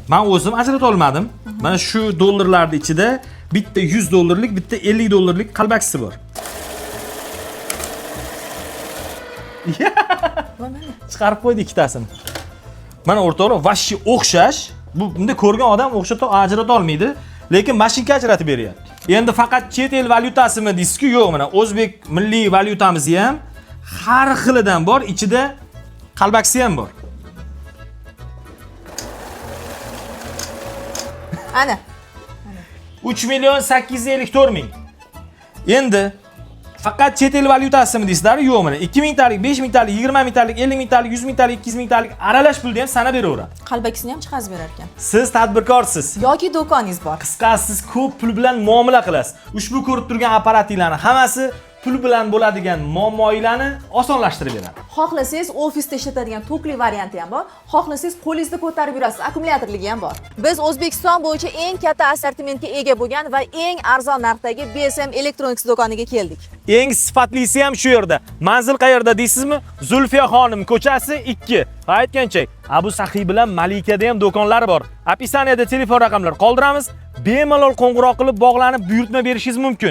Men o'zim ajrata olmadim. Mana shu dollarlarning ichida bitta 100 dollarlik, bitta 50 dollarlik qalbaksi bor. Chiqarib qo'ydi ikkitasini. Mana o'rtoqlar, vashshi o'xshash. Bunda ko'rgan odam o'xshata ajrata olmaydi, lekin mashinka ajratib beryapti. Endi faqat chet el valyutasimi deysiz-ku, yo'q, mana o'zbek milliy valyutamiz ham har xilidan bor, ichida qalbaksi ham bor. Ana. 3.854.000. Endi faqat chet el valyutasimi deysizlar, yo'q, mana 2 talik, 5 talik, 20 talik, 50 talik, 100 talik, 200 talik aralash pulni ham sanab beraveradi. Qalbakisini ham chiqarib berar ekan. Siz tadbirkorsiz. Yoki do'koningiz bor. Qisqasi siz ko'p pul bilan muomala qilasiz. Ushbu ko'rib turgan apparatlarning hammasi pul bilan bo'ladigan muammolarni osonlashtirib beradi. Xohlasangiz ofisda ishlatadigan tokli varianti ham bor. Xohlasangiz qo'lingizda ko'tarib yurasiz, akkumulyatorligi ham bor. Biz O'zbekiston bo'yicha eng katta assortimentga ega bo'lgan va eng arzon narxdagi BSM Electronics do'koniga keldik. Eng sifatlisi ham shu yerda. Manzil qayerda deysizmi? Zulfiya xonim ko'chasi 2. Aytgancha, Abu Sahiy bilan Malikada ham do'konlari bor. Opisaniyada telefon raqamlari qoldiramiz. Bemalol qo'ng'iroq qilib bog'lanib buyurtma berishingiz mumkin.